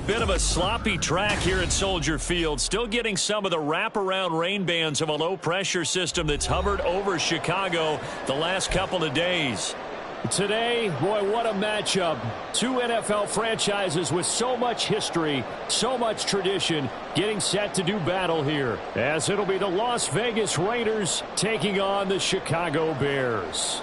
Bit of a sloppy track here at Soldier Field. Still getting some of the wraparound rain bands of a low-pressure system that's hovered over Chicago the last couple of days. Today, boy, what a matchup. Two NFL franchises with so much history, so much tradition, getting set to do battle here, as it'll be the Las Vegas Raiders taking on the Chicago Bears.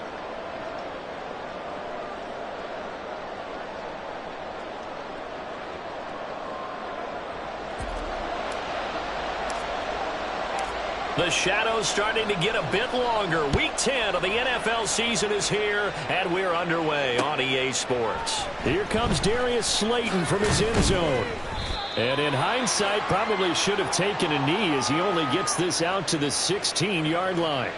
The shadow's starting to get a bit longer. Week 10 of the NFL season is here, and we're underway on EA Sports. Here comes Darius Slayton from his end zone. And in hindsight, probably should have taken a knee as he only gets this out to the 16-yard line.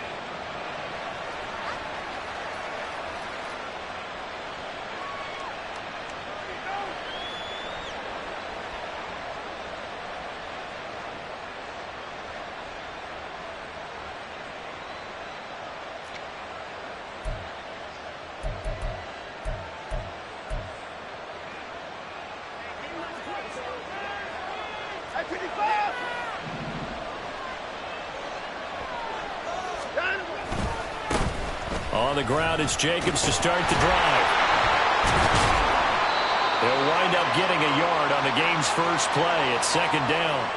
On the ground, it's Jacobs to start the drive. They'll wind up getting a yard on the game's first play at second down.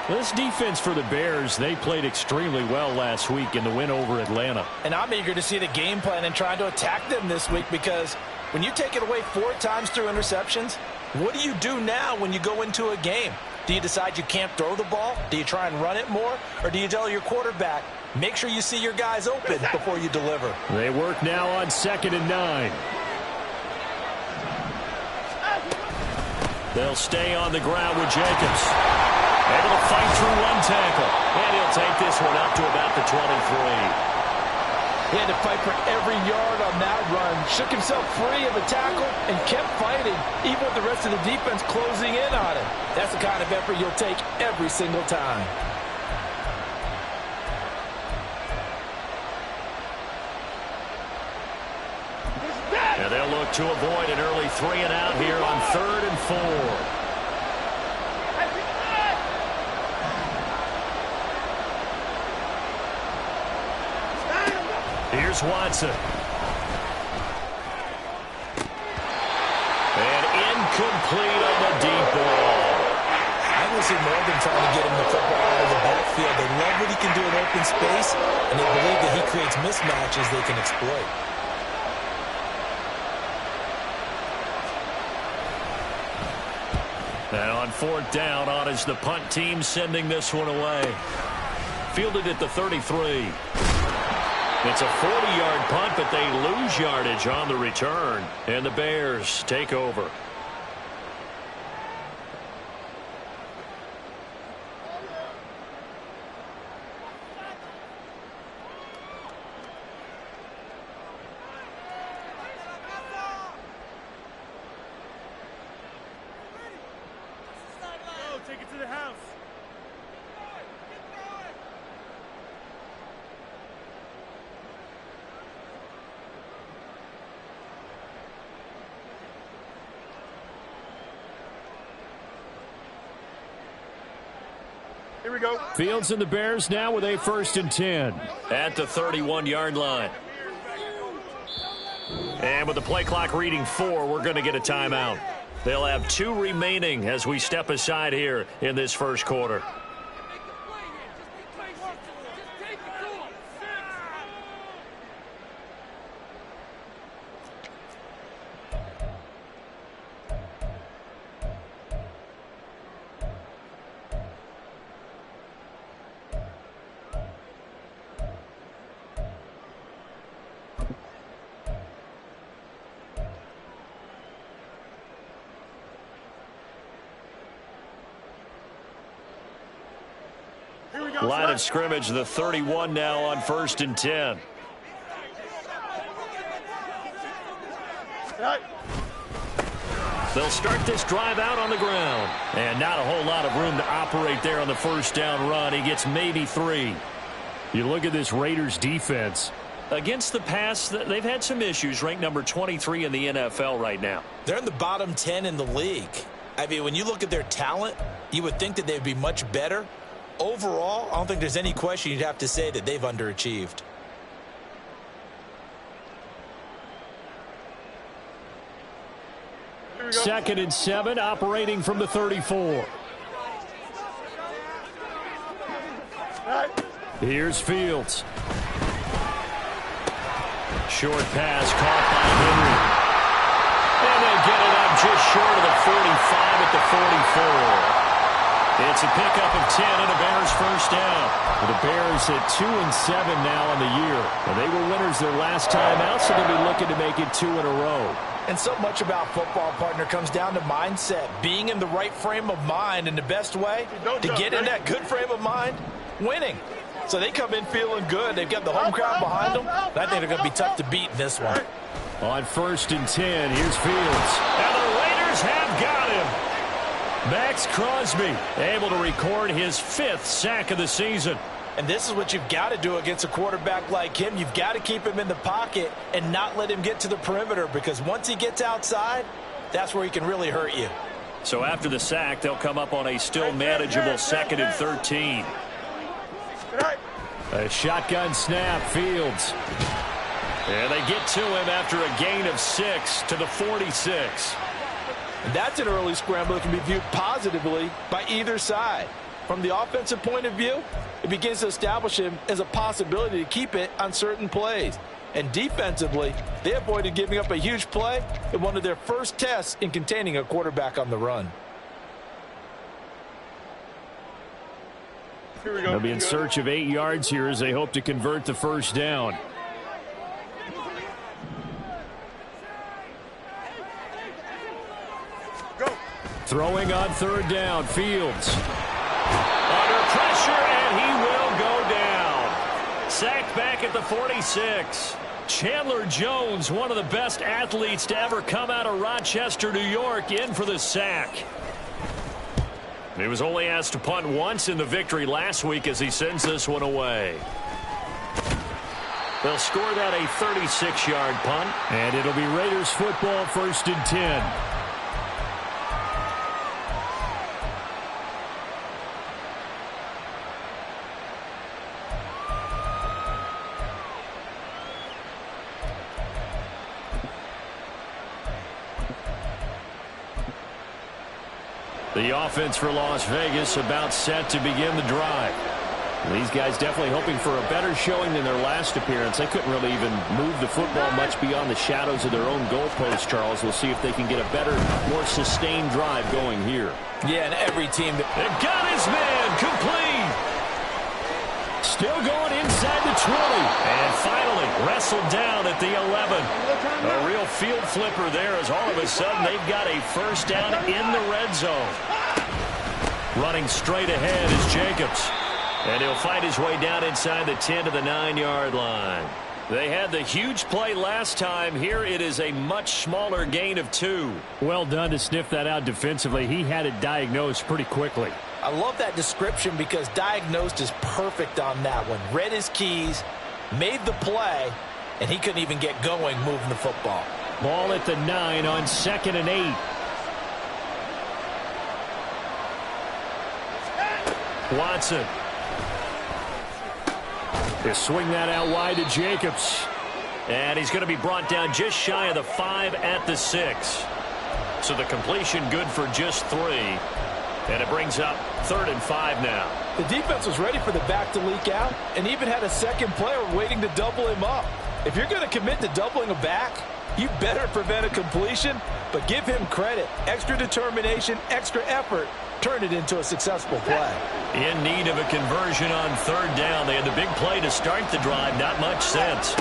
This defense for the Bears, they played extremely well last week in the win over Atlanta. And I'm eager to see the game plan and trying to attack them this week, because when you take it away 4 times through interceptions, what do you do now when you go into a game? Do you decide you can't throw the ball? Do you try and run it more? Or do you tell your quarterback, make sure you see your guys open before you deliver? They work now on 2nd and 9. They'll stay on the ground with Jacobs. Able to fight through one tackle. And he'll take this one up to about the 23. He had to fight for every yard on that run. Shook himself free of the tackle and kept fighting, even with the rest of the defense closing in on him. That's the kind of effort you'll take every single time. And they'll look to avoid an early 3 and out here on 3rd and 4. Here's Watson. And incomplete on the deep ball. I will see more than trying to get him the football out of the backfield. They love what he can do in open space, and they believe that he creates mismatches they can exploit. And on 4th down, on is the punt team sending this one away. Fielded at the 33. It's a 40-yard punt, but they lose yardage on the return. And the Bears take over. Take it to the house. Here we go. Fields and the Bears now with a 1st and 10. At the 31-yard line. And with the play clock reading 4, we're going to get a timeout. They'll have 2 remaining as we step aside here in this first quarter. Line of scrimmage, the 31 now on 1st and 10. They'll start this drive out on the ground. And not a whole lot of room to operate there on the 1st down run. He gets maybe 3. You look at this Raiders defense. Against the pass, they've had some issues. Ranked number 23 in the NFL right now. They're in the bottom 10 in the league. I mean, when you look at their talent, you would think that they'd be much better. Overall, I don't think there's any question you'd have to say that they've underachieved. Second and 7, operating from the 34. Here's Fields. Short pass caught by Henry. And they get it up just short of the 45 at the 44. It's a pickup of 10 and a Bears first down. The Bears at 2-7 now on the year. And they were winners their last time out, so they'll be looking to make it 2 in a row. And so much about football, partner, comes down to mindset. Being in the right frame of mind, and the best way to get in that good frame of mind, winning. So they come in feeling good. They've got the home crowd behind them. I think they're going to be tough to beat in this one. On 1st and 10, here's Fields. And the Raiders have got him. Max Crosby able to record his 5th sack of the season. And this is what you've got to do against a quarterback like him. You've got to keep him in the pocket and not let him get to the perimeter, because once he gets outside, that's where he can really hurt you. So after the sack, they'll come up on a still manageable 2nd and 13. A shotgun snap, Fields. And they get to him after a gain of 6 to the 46. And that's an early scramble that can be viewed positively by either side. From the offensive point of view, it begins to establish him as a possibility to keep it on certain plays. And defensively, they avoided giving up a huge play in one of their first tests in containing a quarterback on the run. They'll be in search of 8 yards here as they hope to convert the first down. Throwing on 3rd down, Fields. Under pressure, and he will go down. Sacked back at the 46. Chandler Jones, one of the best athletes to ever come out of Rochester, New York, in for the sack. He was only asked to punt once in the victory last week as he sends this one away. They'll score that a 36-yard punt. And it'll be Raiders football, 1st and 10. The offense for Las Vegas about set to begin the drive. These guys definitely hoping for a better showing than their last appearance. They couldn't really even move the football much beyond the shadows of their own goalpost, Charles. We'll see if they can get a better, more sustained drive going here. Yeah, and every team... They've got his man complete. Still going inside the 20. And finally wrestled down at the 11. A real field flipper there, as all of a sudden they've got a first down in the red zone. Running straight ahead is Jacobs. And he'll fight his way down inside the 10 to the 9-yard line. They had the huge play last time. Here it is a much smaller gain of 2. Well done to sniff that out defensively. He had it diagnosed pretty quickly. I love that description because diagnosed is perfect on that one. Read his keys, made the play, and he couldn't even get going moving the football. Ball at the 9 on 2nd and 8. Watson. They swing that out wide to Jacobs. And he's going to be brought down just shy of the 5 at the 6. So the completion good for just 3. And it brings up 3rd and 5 now. The defense was ready for the back to leak out and even had a second player waiting to double him up. If you're going to commit to doubling a back, you better prevent a completion, but give him credit. Extra determination, extra effort, turn it into a successful play. In need of a conversion on 3rd down. They had the big play to start the drive. Not much sense.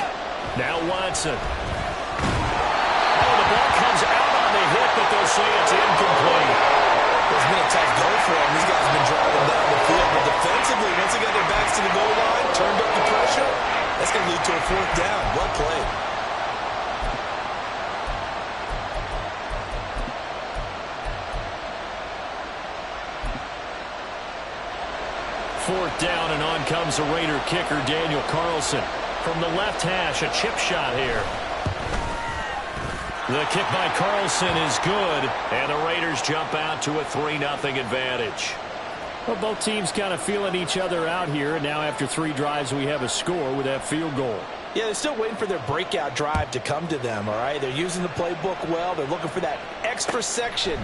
Now Watson. Oh, the ball comes out on the hit, but they'll say it's incomplete. It's been a tough goal for them. These guys have been driving down the field, but defensively, once they got their backs to the goal line, turned up the pressure, that's going to lead to a 4th down. Well played. Fourth down, and on comes the Raider kicker, Daniel Carlson. From the left hash, a chip shot here. The kick by Carlson is good, and the Raiders jump out to a 3-0 advantage. Well, both teams kind of feeling each other out here, and now after 3 drives, we have a score with that field goal. Yeah, they're still waiting for their breakout drive to come to them, all right? They're using the playbook well. They're looking for that extra section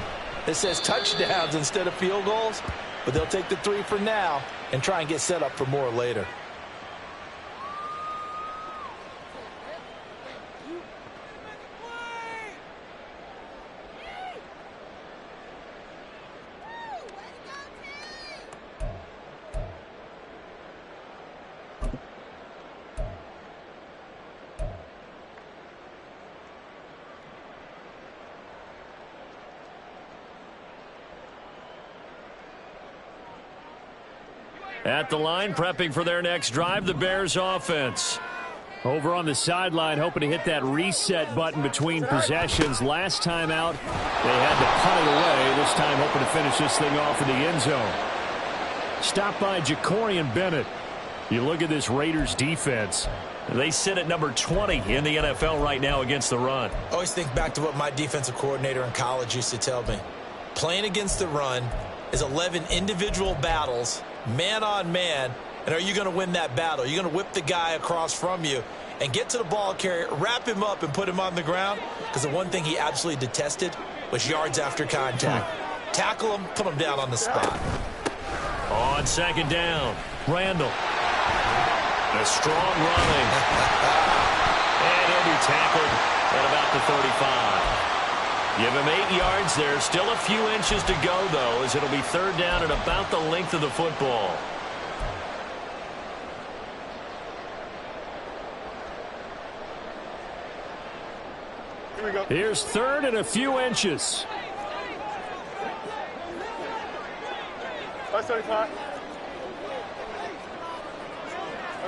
that says touchdowns instead of field goals. But they'll take the 3 for now and try and get set up for more later. At the line, prepping for their next drive, the Bears offense. Over on the sideline, hoping to hit that reset button between possessions. Last time out, they had to punt it away. This time, hoping to finish this thing off in the end zone. Stopped by Jacorian Bennett. You look at this Raiders defense. They sit at number 20 in the NFL right now against the run. I always think back to what my defensive coordinator in college used to tell me. Playing against the run is 11 individual battles, man on man, and are you going to win that battle? Are you going to whip the guy across from you and get to the ball carrier, wrap him up, and put him on the ground? Because the one thing he absolutely detested was yards after contact. Tackle him, put him down on the spot. On second down, Randall. A strong running. And he'll be tackled at about the 35. Give him 8 yards there. Still a few inches to go, though, as it'll be third down at about the length of the football. Here we go. Here's third and a few inches. That's 35.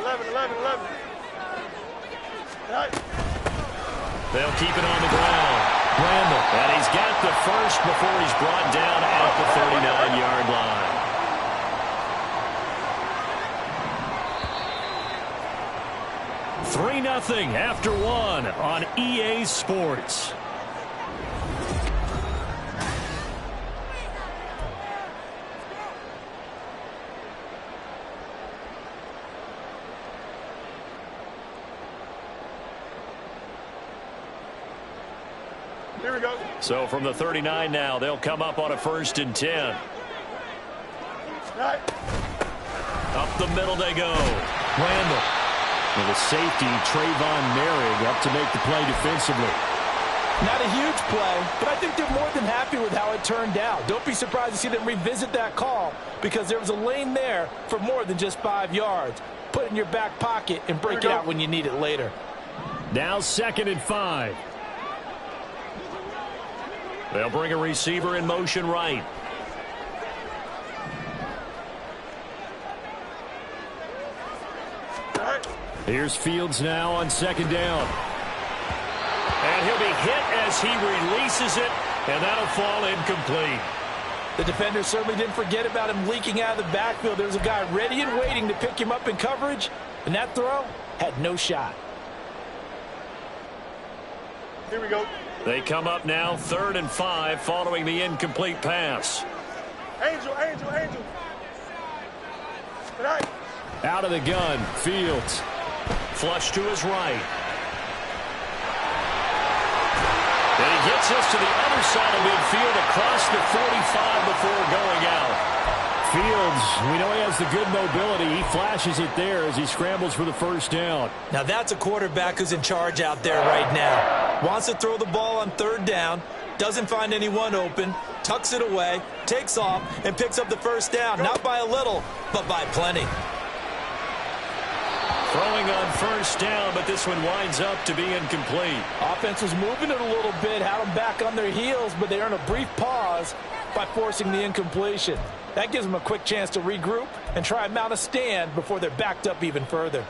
11. Right. They'll keep it on the ground. Randall, and he's got the first before he's brought down at the 39-yard line. 3-0 after 1 on EA Sports. Here we go. So from the 39 now, they'll come up on a 1st and 10. Right. Up the middle they go. Randall. With a safety, Trayvon Merrick up to make the play defensively. Not a huge play, but I think they're more than happy with how it turned out. Don't be surprised to see them revisit that call because there was a lane there for more than just 5 yards. Put it in your back pocket and break it out when you need it later. Now 2nd and 5. They'll bring a receiver in motion right. Here's Fields now on 2nd down. And he'll be hit as he releases it, and that'll fall incomplete. The defender certainly didn't forget about him leaking out of the backfield. There's a guy ready and waiting to pick him up in coverage, and that throw had no shot. Here we go. They come up now 3rd and 5 following the incomplete pass. Angel. Right. Out of the gun, Fields. Flush to his right. And he gets us to the other side of midfield across the 45 before going out. Fields, we know he has the good mobility. He flashes it there as he scrambles for the 1st down. Now that's a quarterback who's in charge out there right now. Wants to throw the ball on 3rd down, doesn't find anyone open, tucks it away, takes off, and picks up the 1st down. Not by a little, but by plenty. Throwing on 1st down, but this one winds up to be incomplete. Offense was moving it a little bit, had them back on their heels, but they earn a brief pause by forcing the incompletion. That gives them a quick chance to regroup and try and mount a stand before they're backed up even further.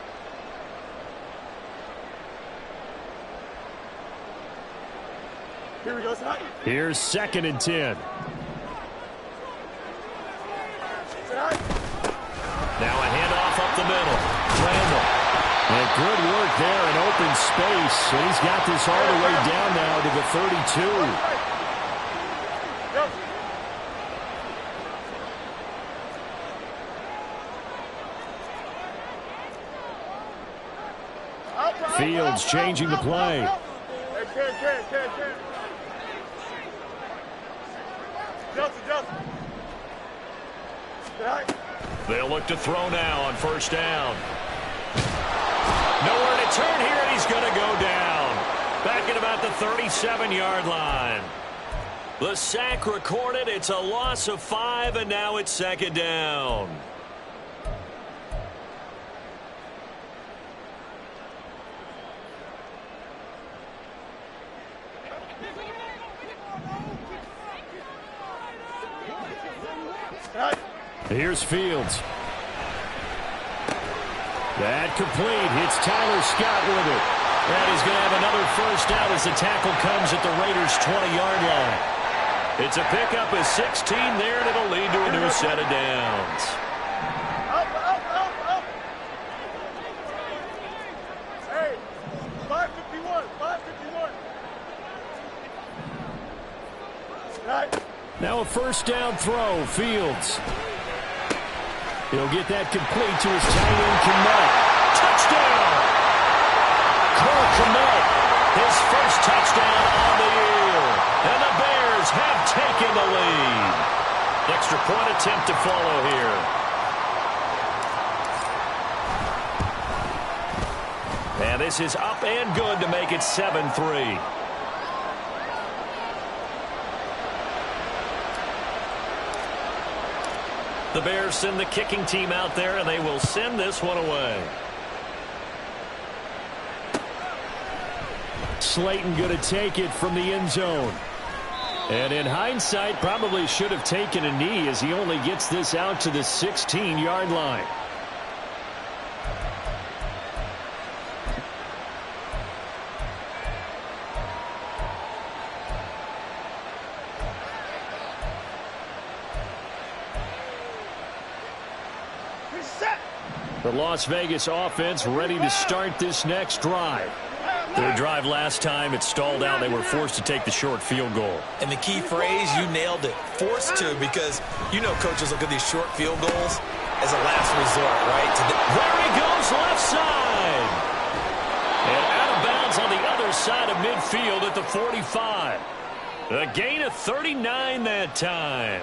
Here we go, son. Here's 2nd and 10. Right. Now a handoff up the middle. Randall. And good work there in open space. And he's got this all the way down now to the 32. Fields changing the play. They'll look to throw now on first down. Nowhere to turn here, and he's going to go down. Back at about the 37-yard line. The sack recorded. It's a loss of 5, and now it's second down. Here's Fields. That complete. It's Tyler Scott with it. And he's going to have another first down as the tackle comes at the Raiders' 20-yard line. It's a pickup of 16 there, and it'll lead to a new set of downs. Hey, 551, 551. Now a first down throw. Fields. He'll get that complete to his tight end, Kmet. Touchdown! Cole Kmet, his first touchdown on the year. And the Bears have taken the lead. Extra point attempt to follow here. And this is up and good to make it 7-3. The Bears send the kicking team out there, and they will send this one away. Slayton going to take it from the end zone. And in hindsight, probably should have taken a knee as he only gets this out to the 16-yard line. The Las Vegas offense ready to start this next drive. Their drive last time, it stalled out. They were forced to take the short field goal. And the key phrase, you nailed it, forced to, because you know coaches look at these short field goals as a last resort, right? There he goes, left side. And out of bounds on the other side of midfield at the 45. A gain of 39 that time.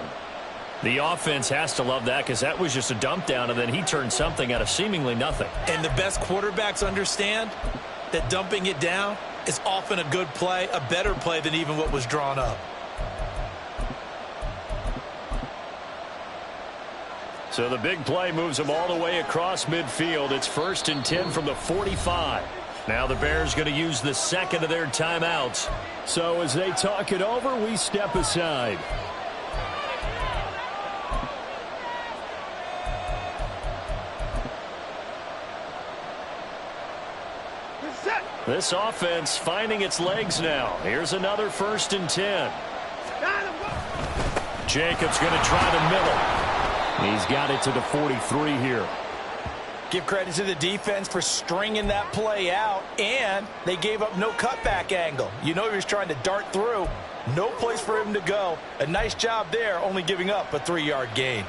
The offense has to love that because that was just a dump down, and then he turned something out of seemingly nothing. And the best quarterbacks understand that dumping it down is often a good play, a better play than even what was drawn up. So the big play moves them all the way across midfield. It's 1st and 10 from the 45. Now the Bears going to use the second of their timeouts. So as they talk it over, we step aside. This offense finding its legs now. Here's another 1st and 10. Jacobs going to try to middle. He's got it to the 43 here. Give credit to the defense for stringing that play out, and they gave up no cutback angle. You know he was trying to dart through. No place for him to go. A nice job there, only giving up a 3-yard gain.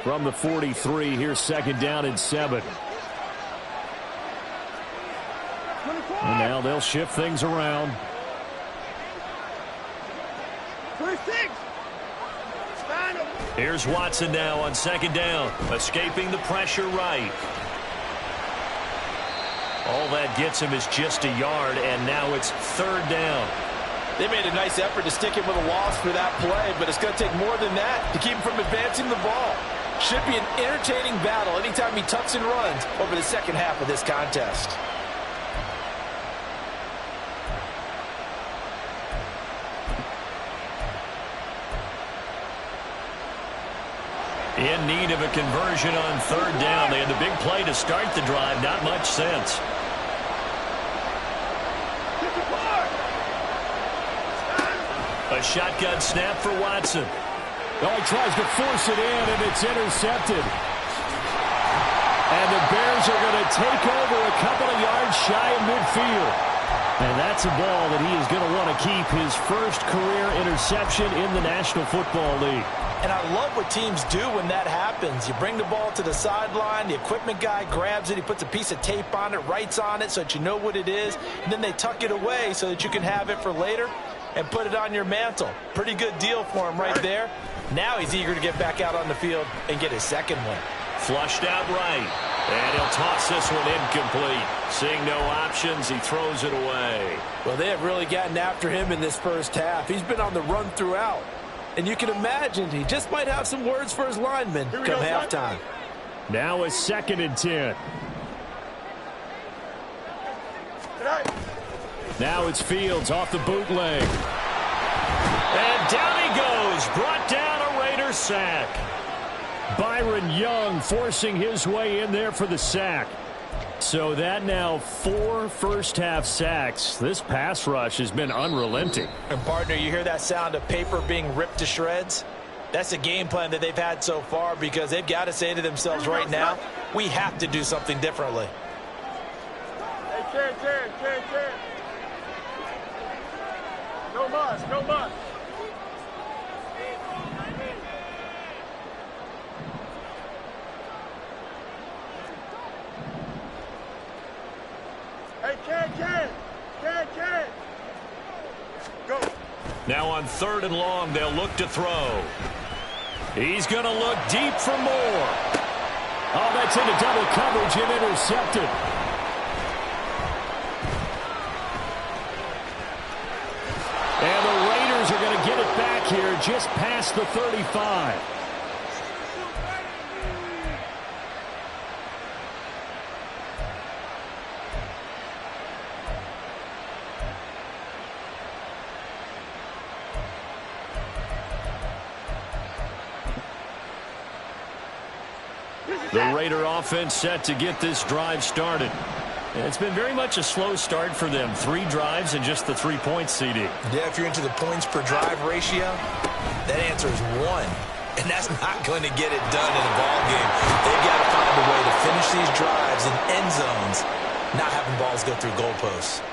From the 43, here's 2nd down and 7. And now they'll shift things around. 26. Here's Watson now on 2nd down, escaping the pressure right. All that gets him is just a yard, and now it's 3rd down. They made a nice effort to stick him with a loss for that play, but it's going to take more than that to keep him from advancing the ball. Should be an entertaining battle anytime he tucks and runs over the second half of this contest. In need of a conversion on 3rd down. They had the big play to start the drive. Not much sense. A shotgun snap for Watson. Oh, he tries to force it in, and it's intercepted. And the Bears are going to take over a couple of yards shy of midfield. And that's a ball that he is going to want to keep, his first career interception in the National Football League. And I love what teams do when that happens. You bring the ball to the sideline, the equipment guy grabs it, he puts a piece of tape on it, writes on it so that you know what it is, and then they tuck it away so that you can have it for later and put it on your mantle. Pretty good deal for him right there. Now he's eager to get back out on the field and get his second one. Flushed out right. And he'll toss this one incomplete. Seeing no options, he throws it away. Well, they have really gotten after him in this first half. He's been on the run throughout. And you can imagine he just might have some words for his linemen come halftime. Now a 2nd and 10. Now it's Fields off the bootleg. And down he goes. Brought down a Raider sack. Byron Young forcing his way in there for the sack. So that now 4 first-half sacks. This pass rush has been unrelenting. And, partner, you hear that sound of paper being ripped to shreds? That's the game plan that they've had so far because they've got to say to themselves right now, we have to do something differently. Hey, Ken. No muss, no muss. Hey, Ken. Go. Now on 3rd and long, they'll look to throw. He's going to look deep for more. Oh, that's into double coverage and intercepted. And the Raiders are going to get it back here just past the 35. The Raider offense set to get this drive started. It's been very much a slow start for them. 3 drives and just the 3 points, CD. Yeah, if you're into the points per drive ratio, that answer is 1. And that's not going to get it done in a ball game. They've got to find a way to finish these drives in end zones, not having balls go through goalposts.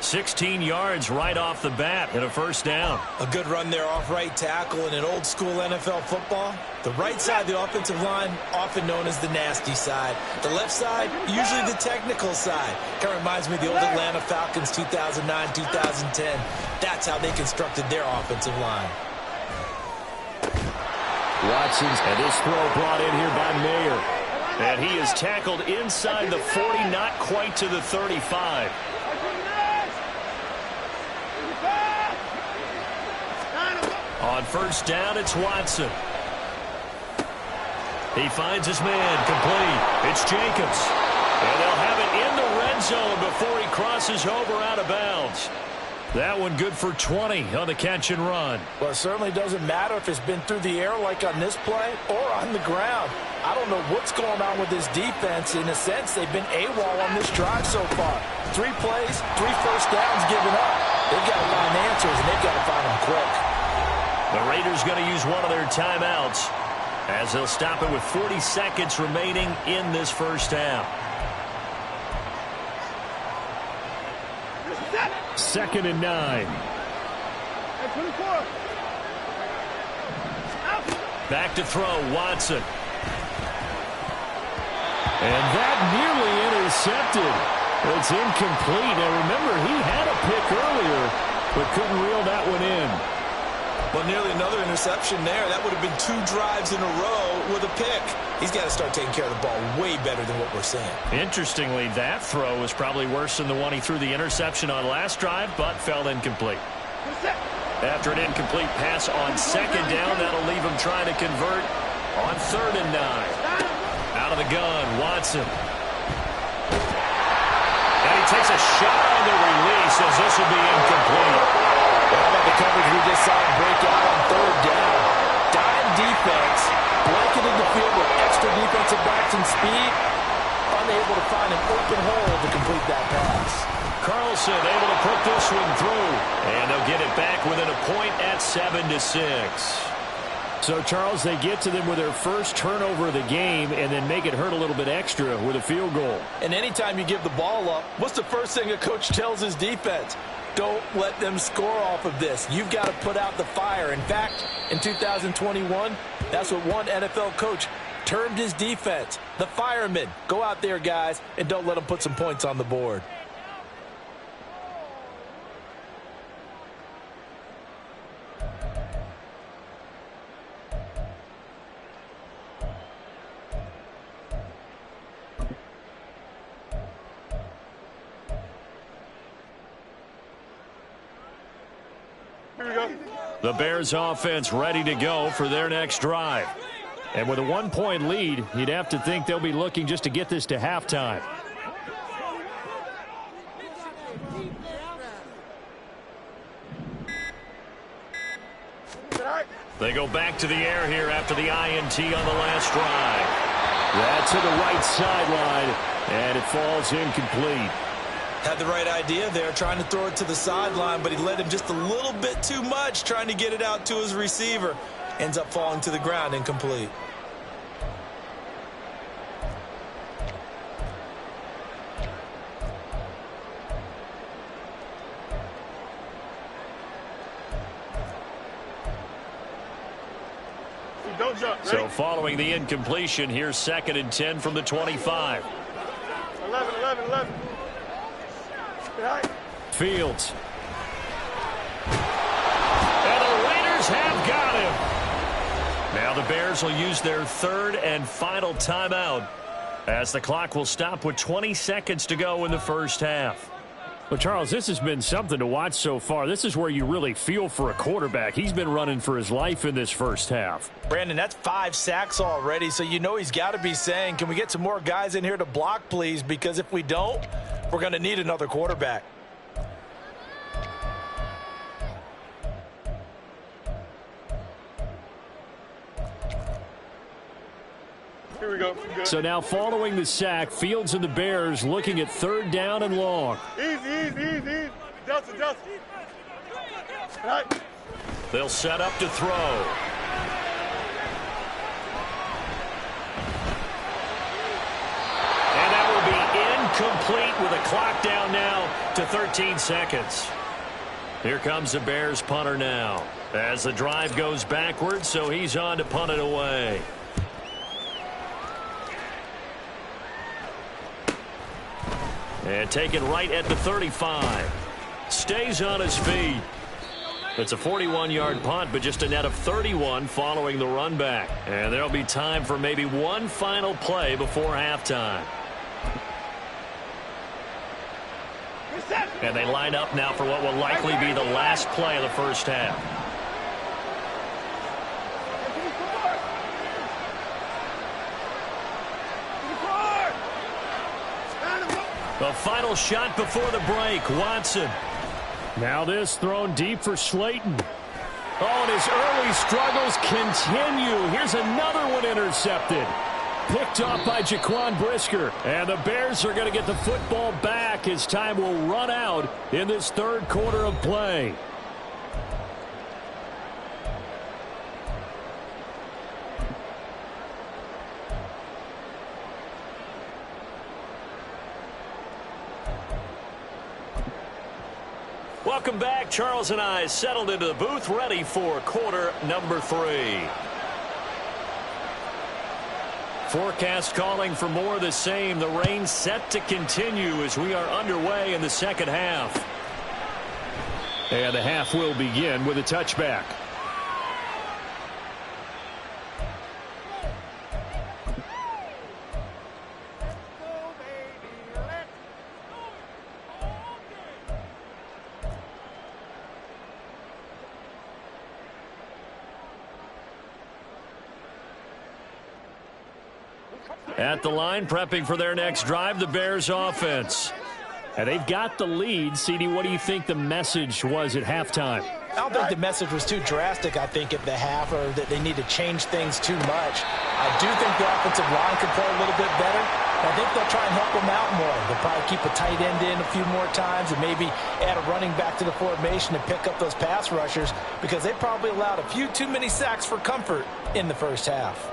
16 yards right off the bat and a first down. A good run there off right tackle in an old school NFL football. The right side of the offensive line, often known as the nasty side. The left side, usually the technical side. Kind of reminds me of the old Atlanta Falcons 2009, 2010. That's how they constructed their offensive line. Watson's, and this throw brought in here by Mayer. And he is tackled inside the 40, not quite to the 35. On first down, it's Watson. He finds his man, complete. It's Jacobs. And they'll have it in the red zone before he crosses over out of bounds. That one good for 20 on the catch and run. Well, it certainly doesn't matter if it's been through the air like on this play or on the ground. I don't know what's going on with this defense. In a sense, they've been AWOL on this drive so far. 3 plays, 3 first downs given up. They've got to find answers, and they've got to find them quick. The Raiders going to use one of their timeouts as they'll stop it with 40 seconds remaining in this first half. 2nd and 9. Back to throw, Watson. And that nearly intercepted. It's incomplete. Now remember, he had a pick earlier, but couldn't reel that one in. Well, nearly another interception there. That would have been 2 drives in a row with a pick. He's got to start taking care of the ball way better than what we're seeing. Interestingly, that throw was probably worse than the one he threw the interception on last drive, but fell incomplete. After an incomplete pass on 2nd down, that'll leave him trying to convert on 3rd and 9. Out of the gun, Watson. And he takes a shot on the release as this will be incomplete. How about the coverage we just saw him break out on 3rd down? Dime defense, blanketed the field with extra defensive backs and speed, unable to find an open hole to complete that pass. Carlson able to put this one through, and they'll get it back within a point at 7-6. So, Charles, they get to them with their first turnover of the game and then make it hurt a little bit extra with a field goal. And anytime you give the ball up, what's the first thing a coach tells his defense? Don't let them score off of this. You've got to put out the fire. In fact, in 2021, that's what one NFL coach termed his defense, the firemen. Go out there, guys, and don't let them put some points on the board. The Bears offense ready to go for their next drive. And with a 1-point lead, you'd have to think they'll be looking just to get this to halftime. They go back to the air here after the INT on the last drive. That's to the right sideline, and it falls incomplete. Had the right idea there, trying to throw it to the sideline, but he led him just a little bit too much, trying to get it out to his receiver. Ends up falling to the ground, incomplete. Don't jump. Ready? So following the incompletion, here's 2nd and 10 from the 25. 11. Fields. And the Raiders have got him. Now the Bears will use their 3rd and final timeout as the clock will stop with 20 seconds to go in the first half. Well, Charles, this has been something to watch so far. This is where you really feel for a quarterback. He's been running for his life in this first half. Brandon, that's 5 sacks already, so you know he's got to be saying, can we get some more guys in here to block, please? Because if we don't, we're going to need another quarterback. Here we go. Good. So now following the sack, Fields and the Bears looking at 3rd down and long. Easy. Dustin. Right. They'll set up to throw. And that will be incomplete with a clock down now to 13 seconds. Here comes the Bears punter now as the drive goes backwards, so he's on to punt it away. And taken right at the 35. Stays on his feet. It's a 41-yard punt, but just a net of 31 following the run back. And there'll be time for maybe one final play before halftime. And they line up now for what will likely be the last play of the first half. The final shot before the break, Watson. Now this thrown deep for Slayton. Oh, and his early struggles continue. Here's another one intercepted. Picked off by Jaquan Brisker. And the Bears are going to get the football back as time will run out in this 3rd quarter of play. Welcome back. Charles and I settled into the booth, ready for quarter number 3. Forecast calling for more of the same. The rain set to continue as we are underway in the second half. And the half will begin with a touchback. At the line, prepping for their next drive, the Bears offense. And they've got the lead. CD, what do you think the message was at halftime? I don't think the message was too drastic, I think, at the half, or that they need to change things too much. I do think the offensive line could play a little bit better. I think they'll try and help him out more. They'll probably keep a tight end in a few more times and maybe add a running back to the formation to pick up those pass rushers because they probably allowed a few too many sacks for comfort in the first half.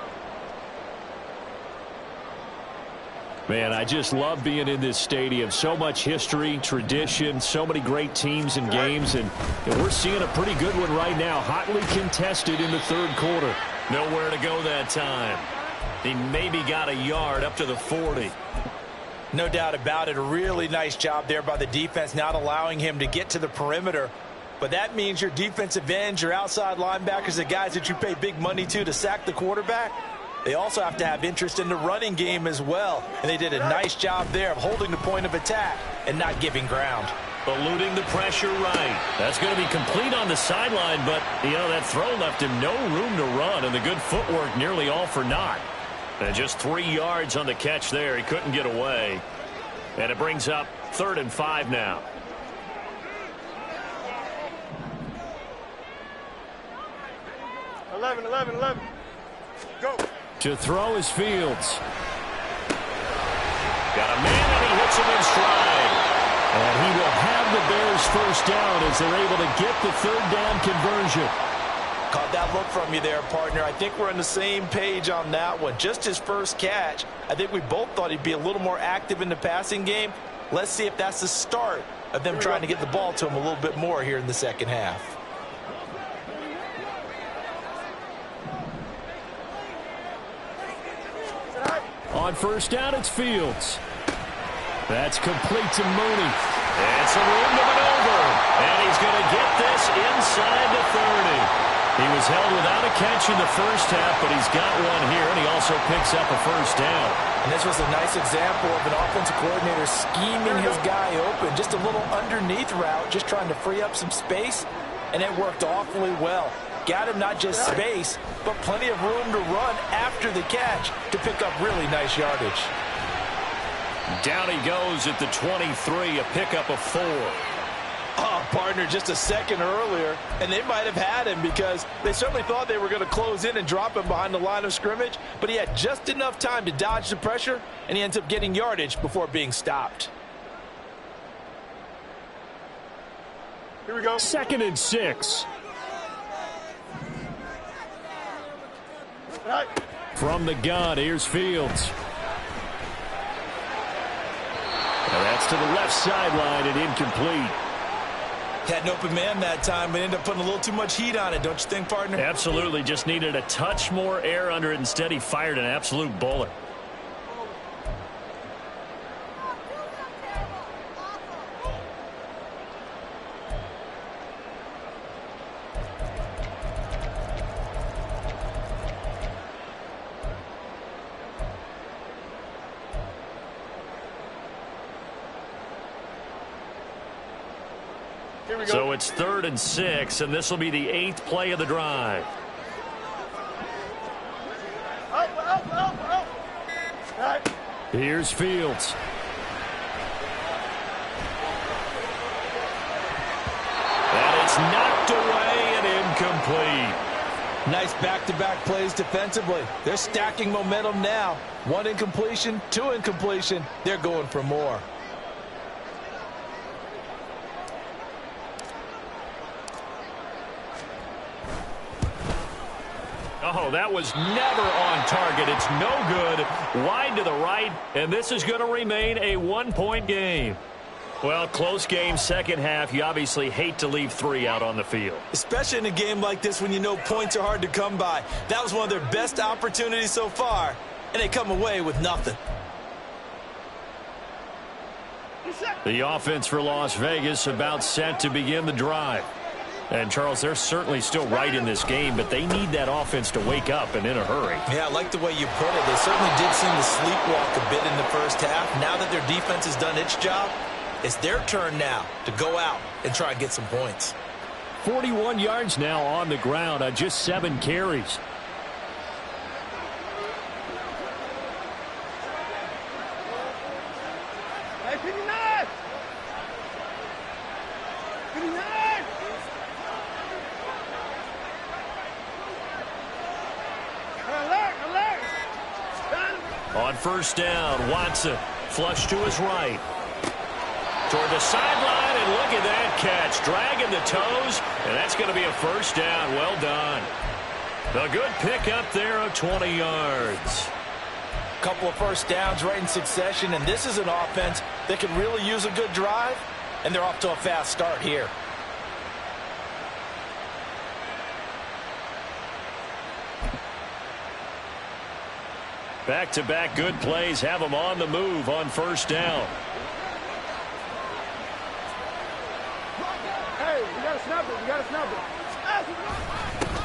Man, I just love being in this stadium. So much history, tradition, so many great teams and games, and we're seeing a pretty good one right now, hotly contested in the third quarter. Nowhere to go that time. He maybe got a yard up to the 40. No doubt about it. A really nice job there by the defense, not allowing him to get to the perimeter. But that means your defensive ends, your outside linebackers, the guys that you pay big money to sack the quarterback, they also have to have interest in the running game as well. And they did a nice job there of holding the point of attack and not giving ground. Eluding the pressure right. That's going to be complete on the sideline, but, that throw left him no room to run, and the good footwork nearly all for naught. And just 3 yards on the catch there. He couldn't get away. And it brings up 3rd and 5 now. Eleven. Go. To throw is Fields. Got a man, and he hits him in stride. And he will have the Bears first down as they're able to get the 3rd down conversion. Caught that look from you there, partner. I think we're on the same page on that one. Just his first catch. I think we both thought he'd be a little more active in the passing game. Let's see if that's the start of them trying to get the ball to him a little bit more here in the second half. On first down, it's Fields. That's complete to Mooney. And some room to maneuver. And he's going to get this inside the 30. He was held without a catch in the first half, but he's got one here, and he also picks up a first down. And this was a nice example of an offensive coordinator scheming his guy open. Just a little underneath route, just trying to free up some space, and it worked awfully well. Got him not just space, but plenty of room to run after the catch to pick up really nice yardage. Down he goes at the 23, a pickup of 4. Oh, partner, just a second earlier, and they might have had him because they certainly thought they were going to close in and drop him behind the line of scrimmage, but he had just enough time to dodge the pressure, and he ends up getting yardage before being stopped. Here we go. 2nd and 6. Right. From the gun, here's Fields. And that's to the left sideline and incomplete. Had an open man that time, but ended up putting a little too much heat on it, don't you think, partner? Absolutely. Just needed a touch more air under it. Instead, he fired an absolute bullet. So it's 3rd and 6, and this will be the 8th play of the drive. Up. Right. Here's Fields. And it's knocked away and incomplete. Nice back-to-back plays defensively. They're stacking momentum now. 1 incompletion, 2 incompletion. They're going for more. Oh, that was never on target. It's no good. Wide to the right, and this is going to remain a 1-point game. Well, close game, second half. You obviously hate to leave 3 out on the field. Especially in a game like this when you know points are hard to come by. That was one of their best opportunities so far, and they come away with nothing. The offense for Las Vegas about set to begin the drive. And, Charles, they're certainly still right in this game, but they need that offense to wake up and in a hurry. Yeah, I like the way you put it. They certainly did seem to sleepwalk a bit in the first half. Now that their defense has done its job, it's their turn now to go out and try and get some points. 41 yards now on the ground on just 7 carries. Hey, 59! 59! On first down, Watson flush to his right. Toward the sideline, and look at that catch. Dragging the toes, and that's going to be a first down. Well done. A good pickup there of 20 yards. Couple of first downs right in succession, and this is an offense that can really use a good drive, and they're off to a fast start here. Back-to-back good plays have them on the move on first down. Hey, we got to snap it. We got to snap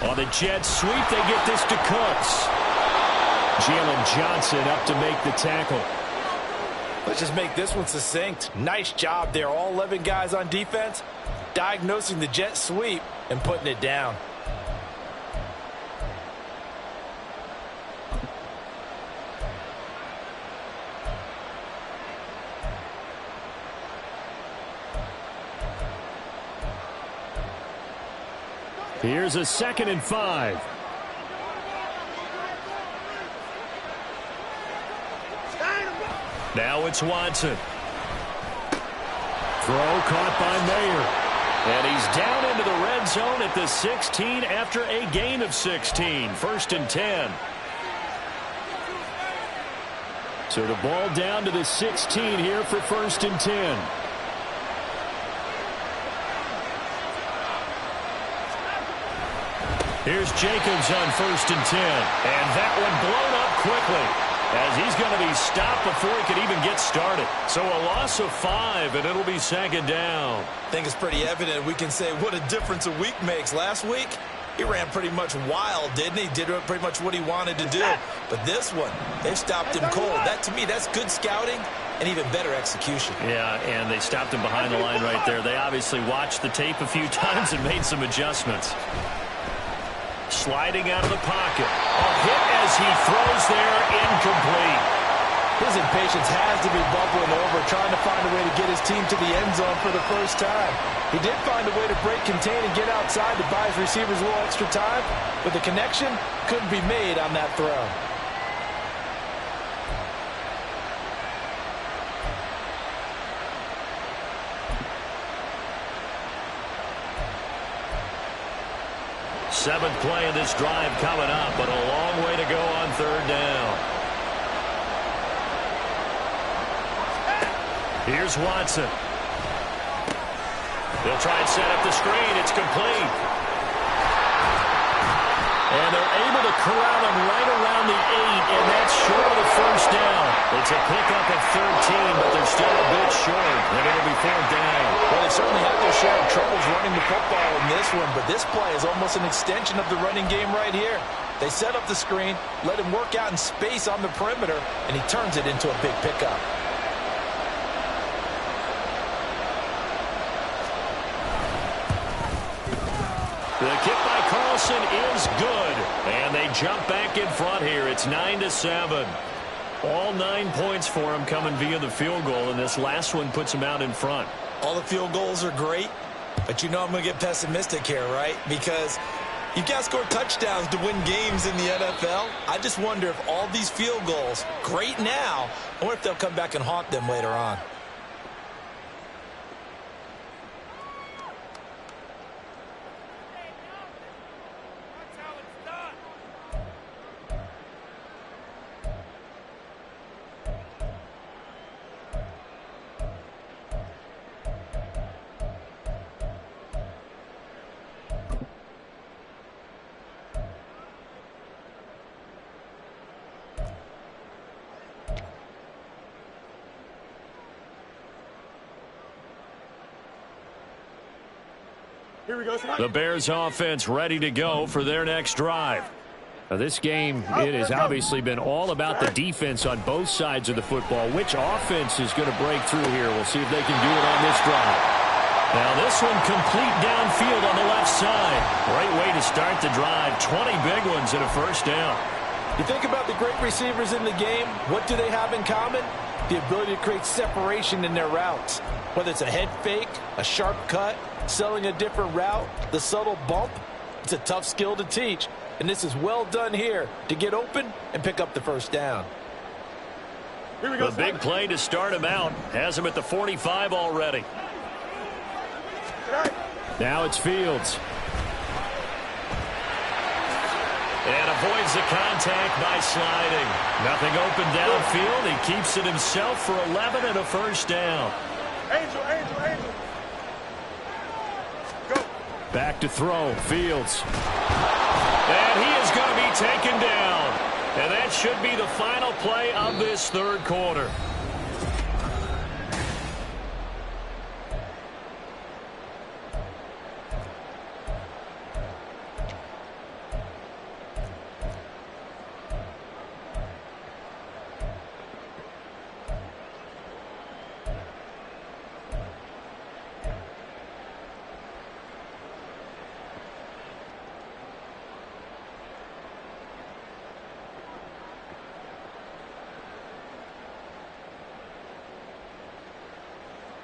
it. On the jet sweep, they get this to Cooks. Jalen Johnson up to make the tackle. Let's just make this one succinct. Nice job there. All 11 guys on defense diagnosing the jet sweep and putting it down. Here's a 2nd and 5. Now it's Watson. Throw caught by Mayer. And he's down into the red zone at the 16 after a gain of 16. 1st and 10. So the ball down to the 16 here for 1st and 10. Here's Jacobs on 1st and 10. And that one blown up quickly, as he's going to be stopped before he could even get started. So a loss of 5, and it'll be 2nd down. I think it's pretty evident we can say what a difference a week makes. Last week, he ran pretty much wild, didn't he? Did pretty much what he wanted to do. But this one, they stopped him cold. That, to me, that's good scouting and even better execution. Yeah, and they stopped him behind the line right there. They obviously watched the tape a few times and made some adjustments. Sliding out of the pocket. A hit as he throws there, incomplete. His impatience has to be bubbling over, trying to find a way to get his team to the end zone for the first time. He did find a way to break, contain, and get outside to buy his receivers a little extra time, but the connection couldn't be made on that throw. Seventh play of this drive coming up, but a long way to go on 3rd down. Here's Watson. They'll try and set up the screen. It's complete. And they're able to corral him right around the 8, and that's short of the first down. It's a pickup of 13, but they're still a bit short, and it'll be 4th down. Well, they certainly had their share of troubles running the football in this one, but this play is almost an extension of the running game right here. They set up the screen, let him work out in space on the perimeter, and he turns it into a big pickup. The kick by Carlson is good, and they jump back in front here. It's 9-7. All 9 points for him coming via the field goal, and this last one puts him out in front. All the field goals are great, but you know I'm going to get pessimistic here, right? Because you've got to score touchdowns to win games in the NFL. I just wonder if all these field goals, great now, I wonder if they'll come back and haunt them later on. Here we go. The Bears offense ready to go for their next drive. Now this game, it has obviously been all about the defense on both sides of the football. Which offense is going to break through here? We'll see if they can do it on this drive. Now this one complete downfield on the left side. Great way to start the drive. 20 big ones and a first down. You think about the great receivers in the game, what do they have in common? The ability to create separation in their routes. Whether it's a head fake, a sharp cut, selling a different route, the subtle bump, it's a tough skill to teach. And this is well done here to get open and pick up the first down. Here we go. The big play to start him out has him at the 45 already. Now it's Fields. And avoids the contact by sliding. Nothing open downfield. He keeps it himself for 11 and a first down. Angel. Go. Back to throw. Fields. And he is going to be taken down. And that should be the final play of this third quarter.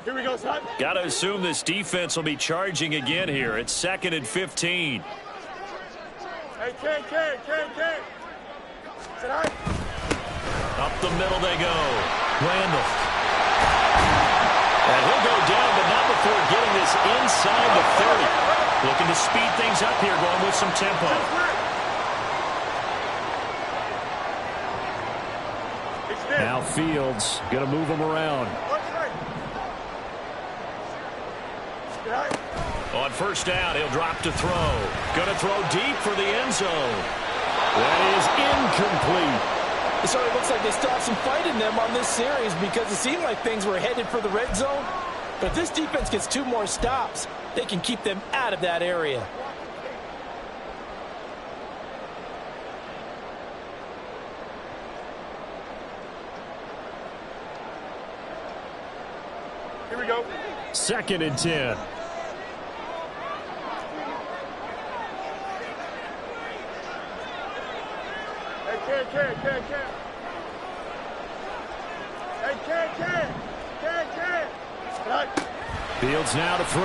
Here we go, son. Got to assume this defense will be charging again here. It's 2nd and 15. Hey, Ken. Sit high. Up the middle they go. Randall. And he'll go down, but not before getting this inside the 30. Looking to speed things up here, going with some tempo. Now Fields going to move him around. On first down, he'll drop to throw. Going to throw deep for the end zone. That is incomplete. It sort of looks like they still have some fight in them on this series because it seemed like things were headed for the red zone. But if this defense gets 2 more stops, they can keep them out of that area. Here we go. 2nd and 10. Hey, Ken. Fields now to throw.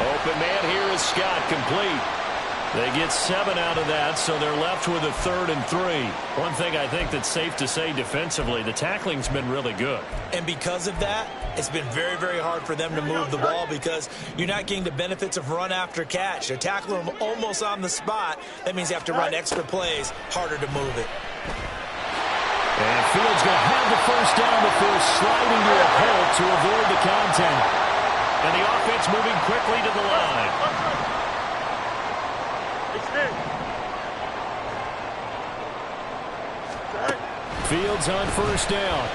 Open man here is Scott, complete. They get 7 out of that, so they're left with a 3rd and 3. One thing I think that's safe to say defensively, the tackling's been really good. And because of that, it's been very, very hard for them to move the ball because you're not getting the benefits of run after catch. They're tackling them almost on the spot. That means you have to run extra plays, harder to move it. And Fields going to have the first down before sliding to a halt to avoid the contact. And the offense moving quickly to the line. Fields on first down.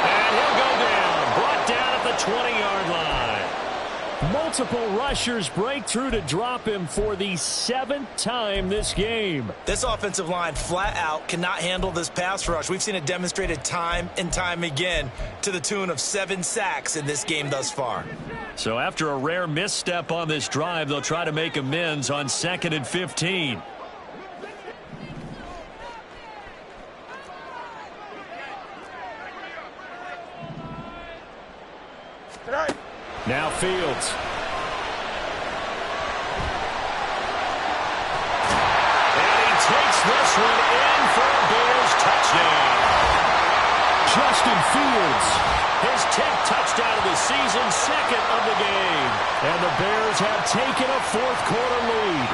And he'll go down. Brought down at the 20-yard line. Multiple rushers break through to drop him for the 7th time this game. This offensive line flat out cannot handle this pass rush. We've seen it demonstrated time and time again to the tune of 7 sacks in this game thus far. So after a rare misstep on this drive, they'll try to make amends on 2nd and 15. Now Fields. And he takes this one in for a Bears touchdown. Justin Fields. His 10th touchdown of the season, 2nd of the game. And the Bears have taken a 4th quarter lead.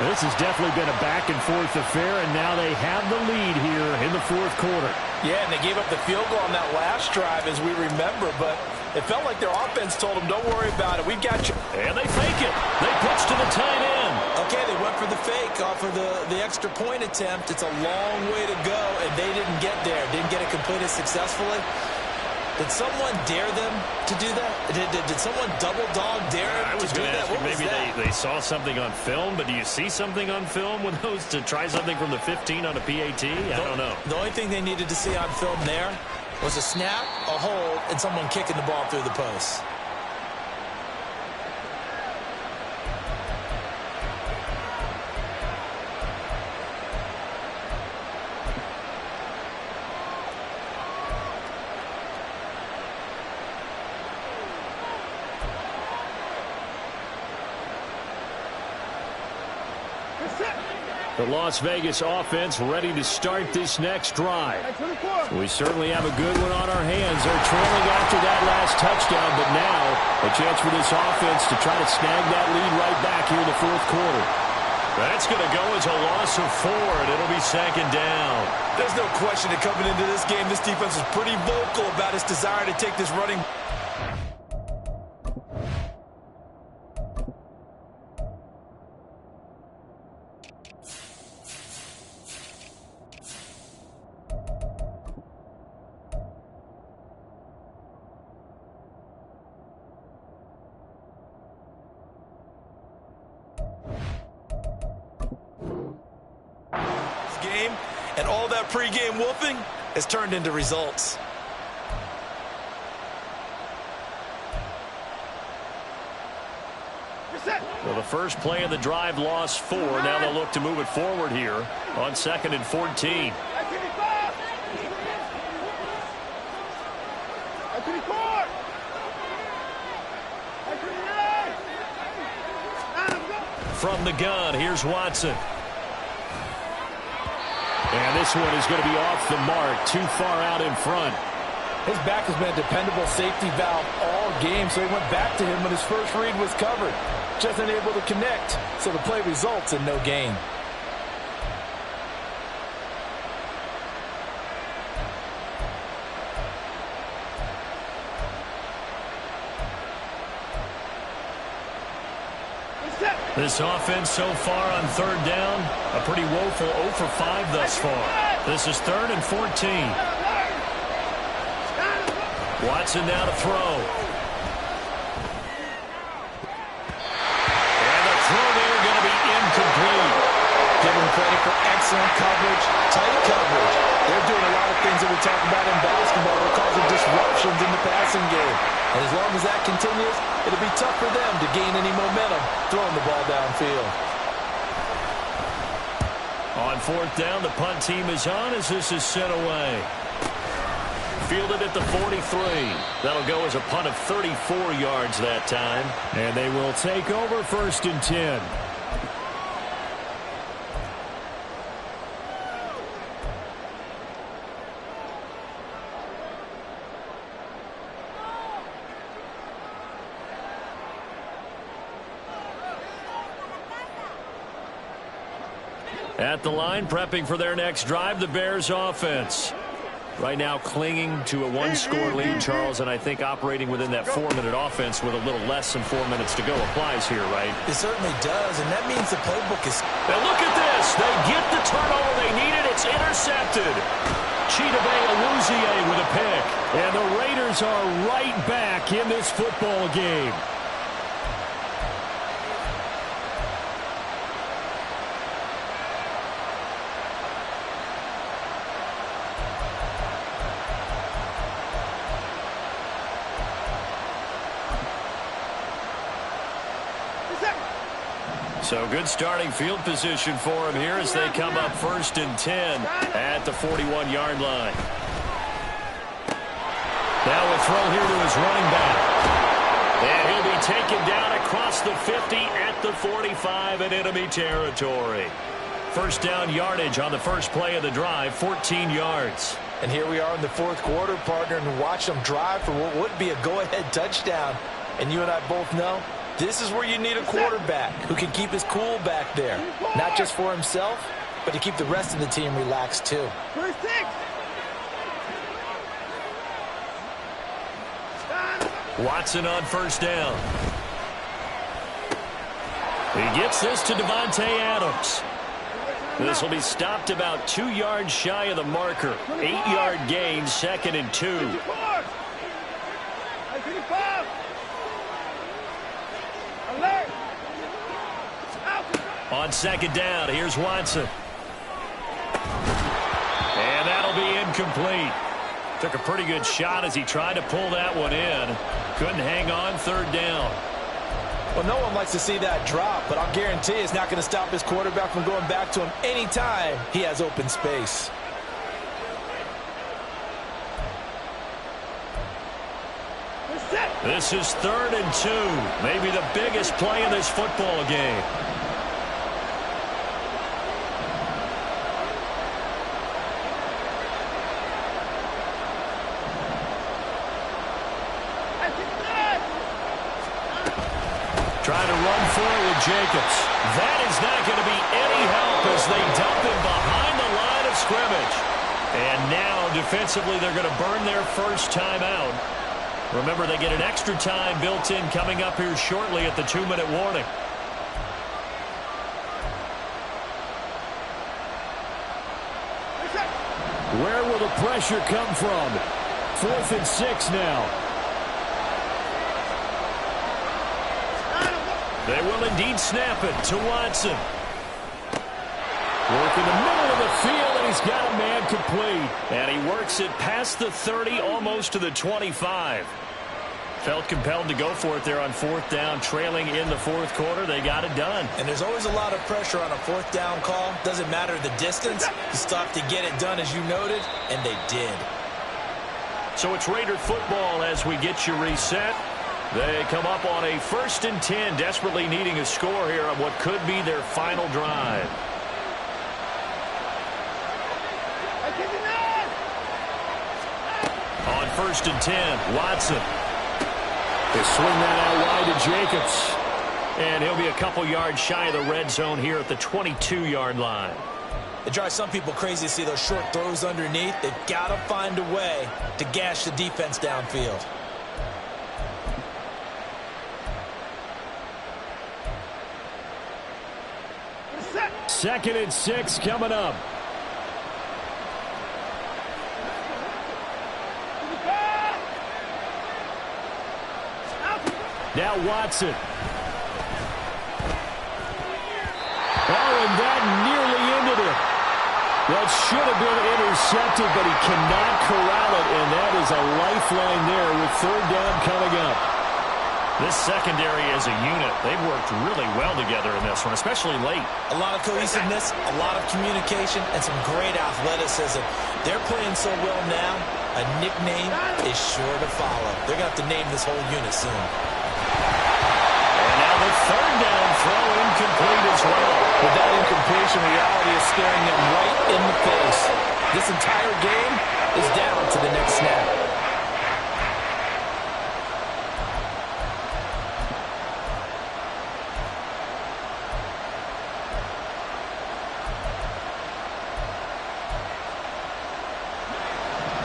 This has definitely been a back-and-forth affair, and now they have the lead here in the 4th quarter. Yeah, and they gave up the field goal on that last drive, as we remember, but it felt like their offense told them, don't worry about it, we got you. And they fake it. They pitch to the tight end. Okay, they went for the fake off of the extra point attempt. It's a long way to go, and they didn't get there. Didn't get it completed successfully. Did someone dare them to do that? Did someone double dog dare them to do that? What was that? Maybe they saw something on film, but do you see something on film with those to try something from the 15 on a PAT? I don't know. The only thing they needed to see on film there was a snap, a hold, and someone kicking the ball through the post. The Las Vegas offense ready to start this next drive. We certainly have a good one on our hands. They're trailing after that last touchdown, but now a chance for this offense to try to snag that lead right back here in the fourth quarter. That's going to go as a loss of 4, and it'll be second down. There's no question that coming into this game, this defense is pretty vocal about its desire to take this running. Game, and all that pregame wolfing has turned into results. Well, the first play of the drive lost 4. Now they'll look to move it forward here on 2nd and 14. From the gun, here's Watson. And this one is going to be off the mark, too far out in front. His back has been a dependable safety valve all game, so he went back to him when his first read was covered. Just unable to connect, so the play results in no gain. This offense so far on 3rd down, a pretty woeful 0 for 5 thus far. This is 3rd and 14. Watson now to throw. And the throw there going to be incomplete. Give him credit for excellent coverage, tight coverage. They're doing a lot of things that we talk about in basketball. They're causing disruptions in the passing game. And as long as that continues, it'll be tough for them to gain any momentum throwing the ball downfield. On 4th down, the punt team is on as this is sent away. Fielded at the 43. That'll go as a punt of 34 yards that time. And they will take over 1st and 10. At the line, prepping for their next drive, the Bears offense. Right now clinging to a 1-score lead, Charles, and I think operating within that 4-minute offense with a little less than 4 minutes to go applies here, right? It certainly does, and that means the playbook is... Now look at this. They get the turnover they needed. It's intercepted. Chidobe Awuzie with a pick. And the Raiders are right back in this football game. So good starting field position for him here as they come up 1st and 10 at the 41-yard line. Now a throw here to his running back. And he'll be taken down across the 50 at the 45 in enemy territory. 1st down yardage on the first play of the drive, 14 yards. And here we are in the 4th quarter, partner, and watch them drive for what would be a go-ahead touchdown. And you and I both know this is where you need a quarterback who can keep his cool back there. Not just for himself, but to keep the rest of the team relaxed too. Watson on 1st down. He gets this to Devontae Adams. This will be stopped about 2 yards shy of the marker. 8-yard gain, 2nd and 2. On 2nd down, here's Watson. And that'll be incomplete. Took a pretty good shot as he tried to pull that one in. Couldn't hang on 3rd down. Well, no one likes to see that drop, but I'll guarantee it's not going to stop his quarterback from going back to him anytime he has open space. This is 3rd and 2. Maybe the biggest play in this football game. Trying to run for it with Jacobs. That is not going to be any help as they dump him behind the line of scrimmage. And now, defensively, they're going to burn their first time out. Remember, they get an extra time built in coming up here shortly at the 2-minute warning. Where will the pressure come from? 4th and 6 now. They will indeed snap it to Watson. Work in the middle of the field, and he's got a man complete. And he works it past the 30, almost to the 25. Felt compelled to go for it there on 4th down, trailing in the 4th quarter. They got it done. And there's always a lot of pressure on a 4th down call. Doesn't matter the distance. You still have to get it done, as you noted, and they did. So it's Raider football as we get you reset. They come up on a 1st and 10, desperately needing a score here on what could be their final drive. On 1st and 10, Watson. They swing that out wide to Jacobs. And he'll be a couple yards shy of the red zone here at the 22-yard line. It drives some people crazy to see those short throws underneath. They've got to find a way to gash the defense downfield. Second and 6 coming up. Now Watson. Oh, and that nearly ended it. That should have been intercepted, but he cannot corral it, and that is a lifeline there with 3rd down coming up. This secondary as a unit, they've worked really well together in this one, especially late. A lot of cohesiveness, a lot of communication, and some great athleticism. They're playing so well now, a nickname is sure to follow. They're going to have to name this whole unit soon. And now the 3rd down throw incomplete as well. With that incompletion, reality is staring them right in the face. This entire game is down to the next snap.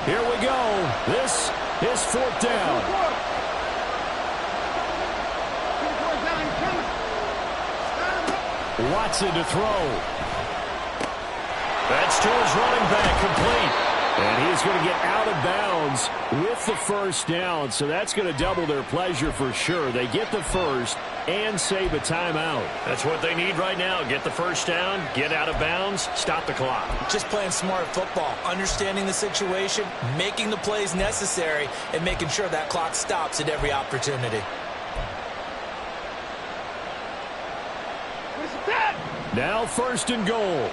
Here we go. This is 4th down. Watson to throw. That's to his running back, complete. And he's going to get out of bounds with the 1st down, so that's going to double their pleasure for sure. They get the 1st and save a timeout. That's what they need right now. Get the 1st down, get out of bounds, stop the clock. Just playing smart football, understanding the situation, making the plays necessary, and making sure that clock stops at every opportunity. Now 1st and goal.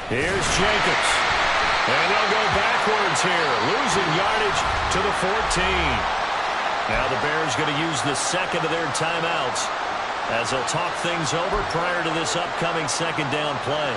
Here's Jacobs. And they'll go backwards here, losing yardage to the 14. Now the Bears going to use the second of their timeouts as they'll talk things over prior to this upcoming 2nd down play.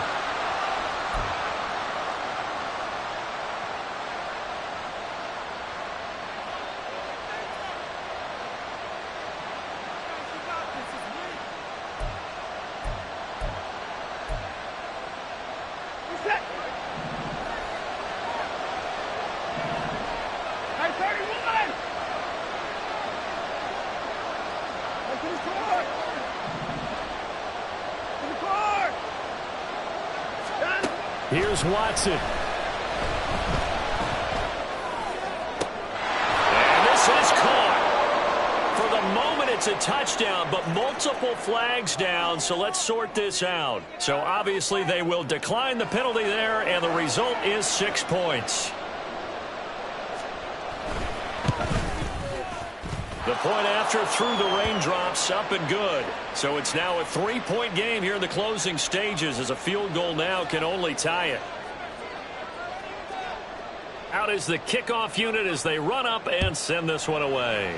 Here's Watson. And this is caught. For the moment, it's a touchdown, but multiple flags down, so let's sort this out. So obviously they will decline the penalty there, and the result is 6 points. The point after through the raindrops, up and good. So it's now a 3-point game here in the closing stages as a field goal now can only tie it. Out is the kickoff unit as they run up and send this one away.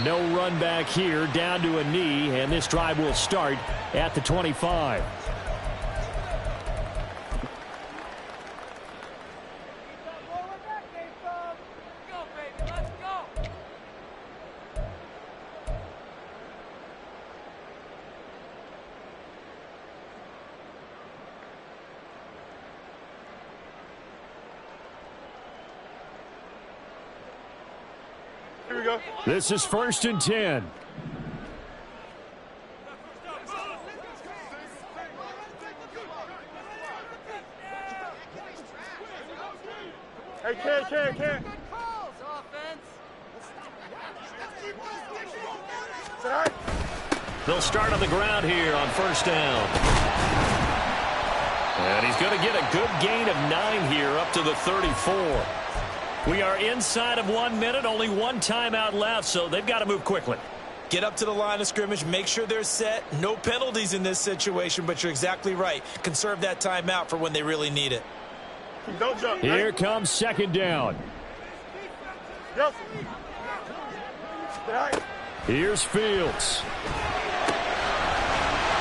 No run back here, down to a knee, and this drive will start at the 25. we go. This is 1st and 10. Hey, Ken. They'll start on the ground here on 1st down. And he's going to get a good gain of 9 here up to the 34. We are inside of 1 minute, only one timeout left, so they've got to move quickly. Get up to the line of scrimmage, make sure they're set. No penalties in this situation, but you're exactly right. Conserve that timeout for when they really need it. Don't jump. Here comes 2nd down. Yes. Here's Fields.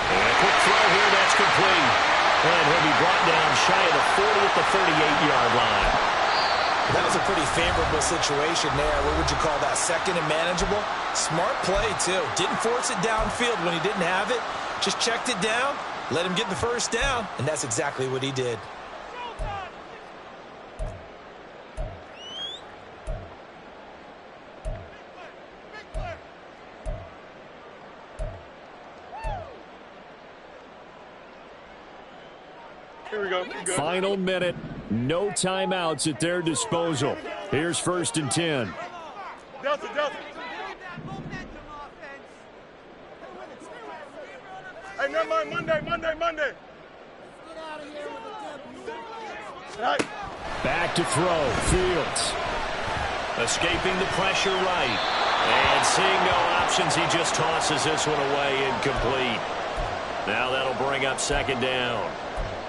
And a quick throw here, that's complete. And he'll be brought down shy of the 40 at the 38-yard line. That was a pretty favorable situation there. What would you call that? 2nd and manageable? Smart play, too. Didn't force it downfield when he didn't have it. Just checked it down, let him get the 1st down, and that's exactly what he did. Here we go. Final minute. No timeouts at their disposal. Here's 1st and 10. Delta. Hey, never mind. Monday. Right. Back to throw. Fields. Escaping the pressure right. And seeing no options, he just tosses this one away, incomplete. Now that'll bring up 2nd down.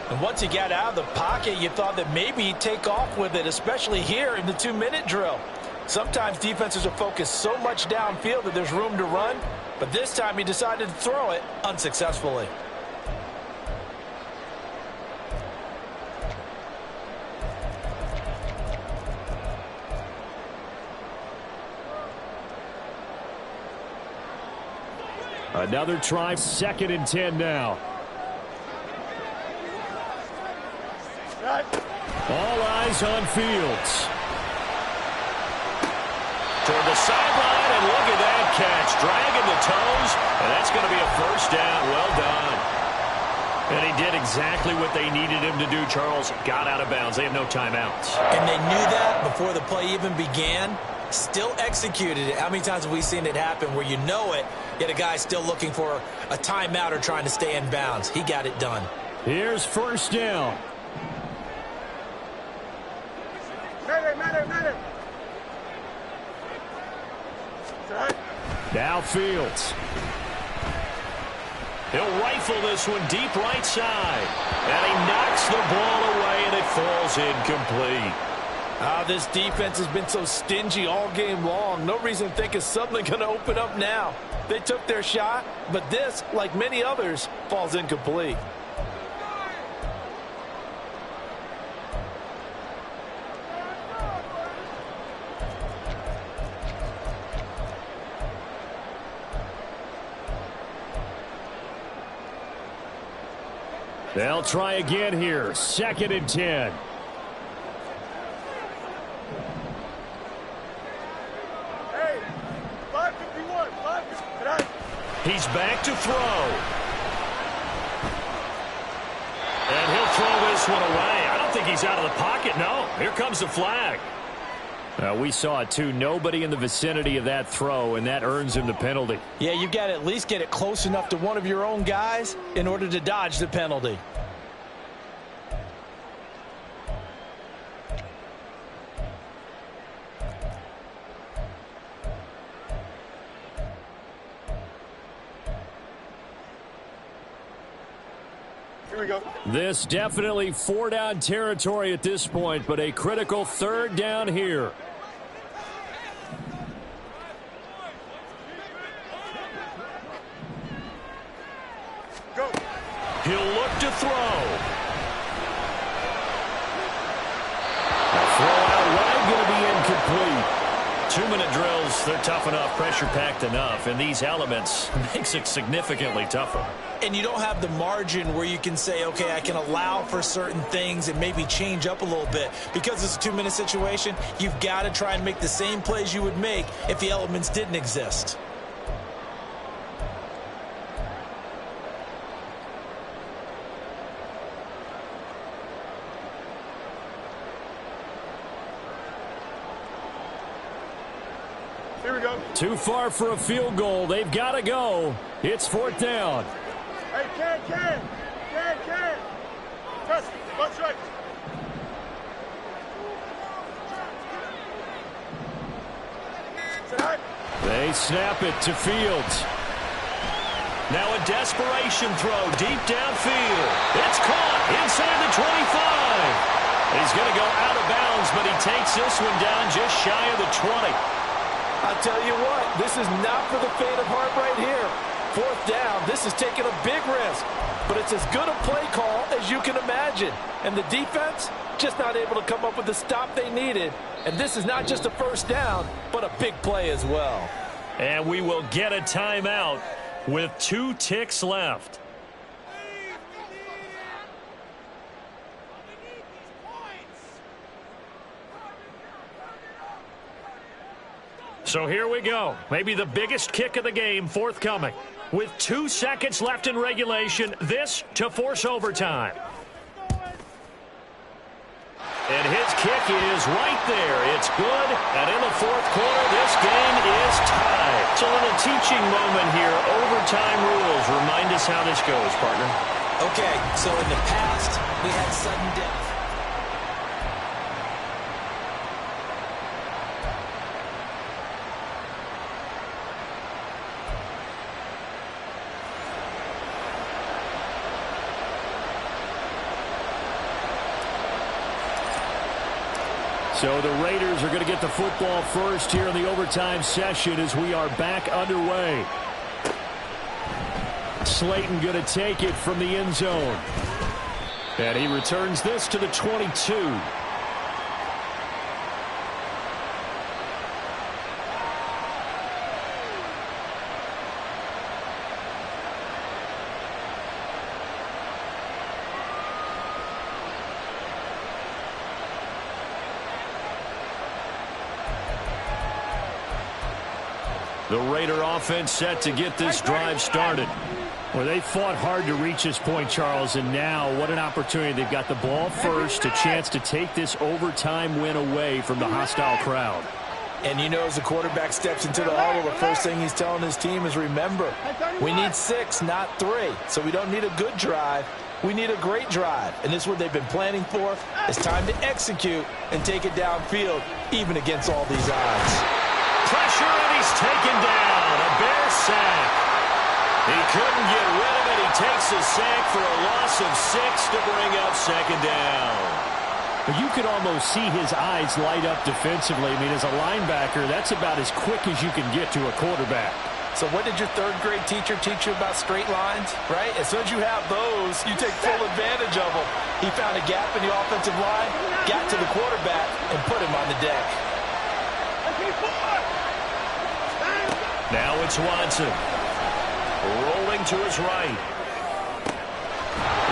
And once he got out of the pocket, you thought that maybe he'd take off with it, especially here in the 2-minute drill. Sometimes defenses are focused so much downfield that there's room to run, but this time he decided to throw it unsuccessfully. Another try. 2nd and 10 now. All eyes on Fields. Toward the sideline, and look at that catch. Dragging the toes, and that's going to be a 1st down. Well done. And he did exactly what they needed him to do, Charles. Got out of bounds. They have no timeouts. And they knew that before the play even began. Still executed it. How many times have we seen it happen where you know it, yet a guy still looking for a timeout or trying to stay in bounds? He got it done. Here's 1st down. Matter. Now Fields. He'll rifle this one deep right side. And he knocks the ball away, and it falls incomplete. This defense has been so stingy all game long. No reason to think it's suddenly going to open up now. They took their shot, but this, like many others, falls incomplete. They'll try again here. 2nd and 10. Hey, 5:51. He's back to throw. And he'll throw this one away. I don't think he's out of the pocket. No, here comes the flag. We saw it too. Nobody in the vicinity of that throw, and that earns him the penalty. Yeah, you've got to at least get it close enough to one of your own guys in order to dodge the penalty. Here we go. This definitely 4-down territory at this point, but a critical 3rd down here. Go. He'll look to throw. The throw out wide going to be incomplete. 2-minute drills, they're tough enough, pressure-packed enough, and these elements makes it significantly tougher. And you don't have the margin where you can say, okay, I can allow for certain things and maybe change up a little bit. Because it's a 2-minute situation, you've got to try and make the same plays you would make if the elements didn't exist. Here we go. Too far for a field goal. They've got to go. It's 4th down. Hey, Ken. Press it. One strike. Sit high. They snap it to Fields. Now a desperation throw deep downfield. It's caught inside the 25. He's going to go out of bounds, but he takes this one down just shy of the 20. I'll tell you what, this is not for the faint of heart right here. 4th down, this is taking a big risk. But it's as good a play call as you can imagine. And the defense, just not able to come up with the stop they needed. And this is not just a 1st down, but a big play as well. And we will get a timeout with 2 ticks left. So here we go. Maybe the biggest kick of the game forthcoming. With 2 seconds left in regulation, this to force overtime. And his kick is right there. It's good. And in the 4th quarter, this game is tied. It's a little teaching moment here. Overtime rules. Remind us how this goes, partner. Okay, so in the past, we had sudden death. So the Raiders are going to get the football first here in the overtime session as we are back underway. Slayton going to take it from the end zone. And he returns this to the 22. The Raider offense set to get this drive started. Well, they fought hard to reach this point, Charles, and now what an opportunity. They've got the ball first, a chance to take this overtime win away from the hostile crowd. And you know, as the quarterback steps into the huddle, the first thing he's telling his team is, remember, we need 6, not 3. So we don't need a good drive. We need a great drive. And this is what they've been planning for. It's time to execute and take it downfield, even against all these odds. Pressure, and he's taken down. A Bear sack. He couldn't get rid of it. He takes a sack for a loss of 6 to bring up 2nd down. You could almost see his eyes light up defensively. I mean, as a linebacker, that's about as quick as you can get to a quarterback. So what did your 3rd grade teacher teach you about straight lines, right? As soon as you have those, you take full advantage of them. He found a gap in the offensive line, got to the quarterback, and put him on the deck. Now it's Watson. Rolling to his right.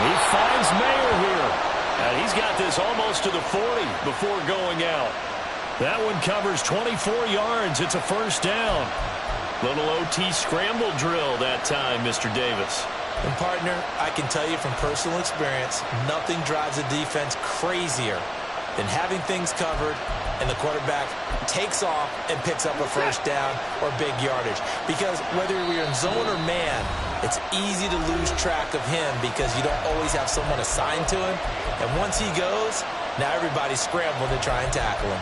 He finds Mayer here. And he's got this almost to the 40 before going out. That one covers 24 yards. It's a 1st down. Little OT scramble drill that time, Mr. Davis. And, partner, I can tell you from personal experience, nothing drives a defense crazier than having things covered and the quarterback takes off and picks up a 1st down or big yardage. Because whether you're in zone or man, it's easy to lose track of him because you don't always have someone assigned to him. And once he goes, now everybody's scrambling to try and tackle him.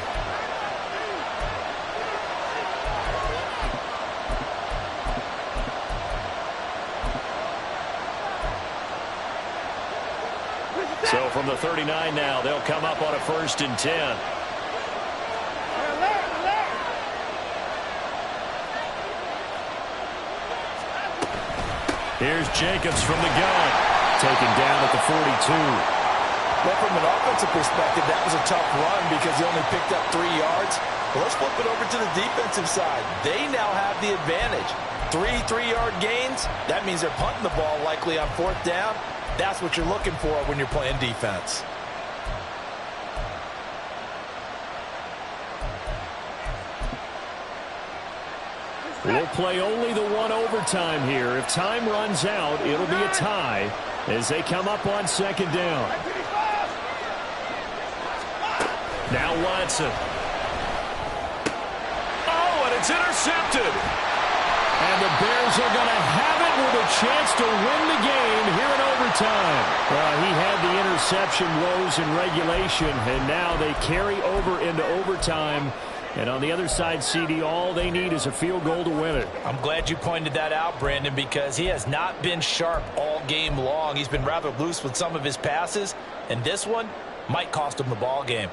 So from the 39 now, they'll come up on a 1st and 10. Here's Jacobs from the gun. Taken down at the 42. Well, from an offensive perspective, that was a tough run because he only picked up 3 yards. Well, let's flip it over to the defensive side. They now have the advantage. 3 3-yard gains, that means they're punting the ball likely on 4th down. That's what you're looking for when you're playing defense. We'll play only the one overtime here. If time runs out, it'll be a tie as they come up on 2nd down. Now Watson. Oh, and it's intercepted. And the Bears are going to have it with a chance to win the game here in overtime. He had the interception woes in regulation, and now they carry over into overtime. And on the other side, CD, all they need is a field goal to win it. I'm glad you pointed that out, Brandon, because he has not been sharp all game long. He's been rather loose with some of his passes, and this one might cost him the ball game.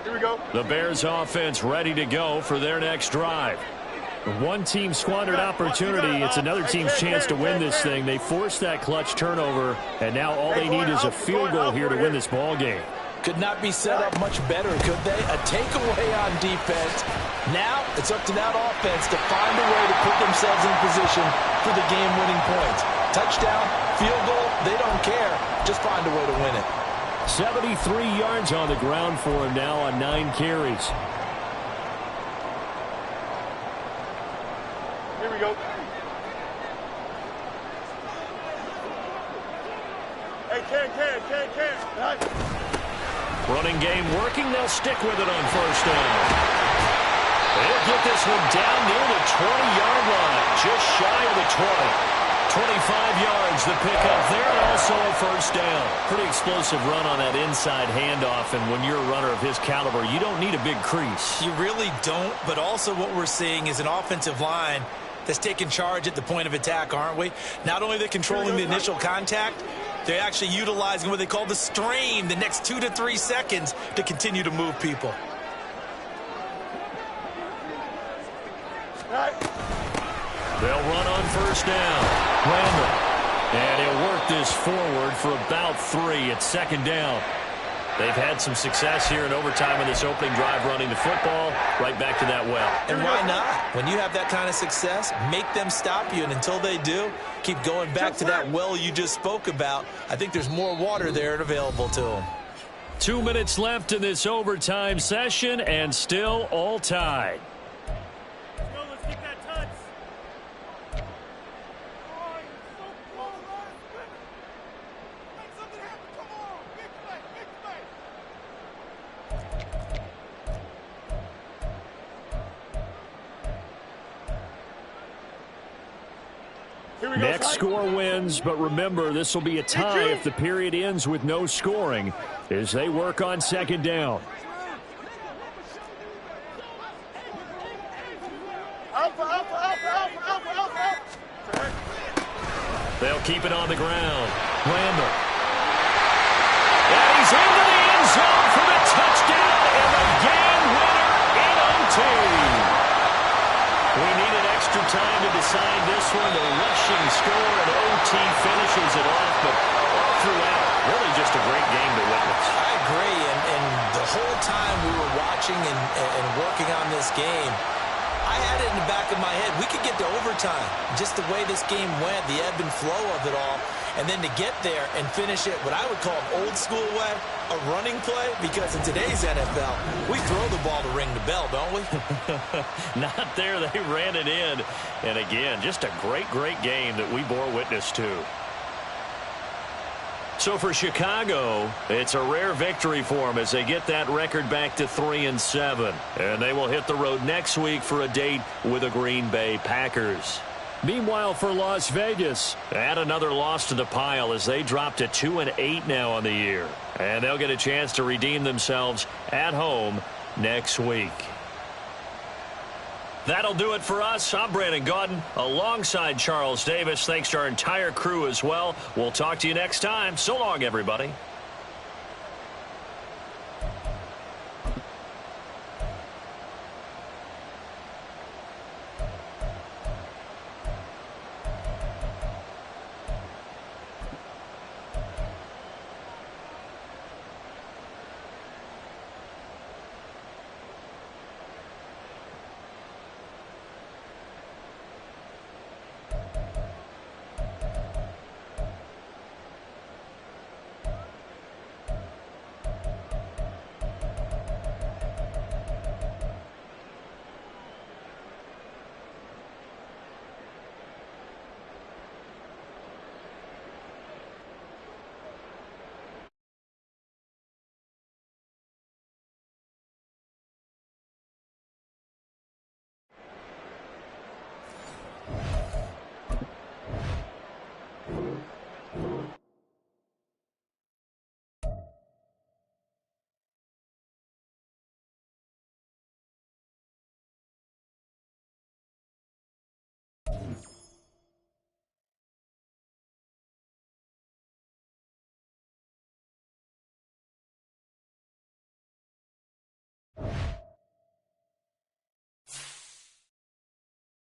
Here we go. The Bears offense ready to go for their next drive. One team squandered opportunity. It's another team's chance to win this thing. They forced that clutch turnover, and now all they need is a field goal here to win this ball game. Could not be set up much better, could they? A takeaway on defense. Now it's up to that offense to find a way to put themselves in position for the game-winning points. Touchdown, field goal, they don't care. Just find a way to win it. 73 yards on the ground for him now on 9 carries. Here we go. Hey, Ken. Nice. Running game working. They'll stick with it on 1st down. They'll get this one down near the 20-yard line, just shy of the 20. 25 yards the pickup there, and also a 1st down. Pretty explosive run on that inside handoff, and when you're a runner of his caliber, you don't need a big crease. You really don't, but also what we're seeing is an offensive line that's taking charge at the point of attack, aren't we? Not only are they controlling the initial contact, they're actually utilizing what they call the strain the next 2 to 3 seconds to continue to move people. They'll run on 1st down. Randall. And he'll work this forward for about 3 at 2nd down. They've had some success here in overtime in this opening drive running the football. Right back to that well. And why not? When you have that kind of success, make them stop you. And until they do, keep going back to that well you just spoke about. I think there's more water there and available to them. 2 minutes left in this overtime session, and still all tied. Let's get that touch. Make something happen. Come on. Big play. Next score wins, but remember, this will be a tie if the period ends with no scoring as they work on 2nd down. They'll keep it on the ground. Randall. And he's into the end zone for the touchdown and the game winner in OT. We needed extra time to decide this one. The rushing score and OT finishes it off, but all throughout, really just a great game to witness. I agree, and the whole time we were watching and working on this game, I had it in the back of my head. We could get to overtime. Just the way this game went, the ebb and flow of it all. And then to get there and finish it what I would call an old school way, a running play, because in today's NFL, we throw the ball to ring the bell, don't we? Not there. They ran it in. And again, just a great, great game that we bore witness to. So for Chicago, it's a rare victory for them as they get that record back to 3-7. And they will hit the road next week for a date with the Green Bay Packers. Meanwhile, for Las Vegas, add another loss to the pile as they drop to 2-8 now on the year. And they'll get a chance to redeem themselves at home next week. That'll do it for us. I'm Brandon Gaudin alongside Charles Davis. Thanks to our entire crew as well. We'll talk to you next time. So long, everybody.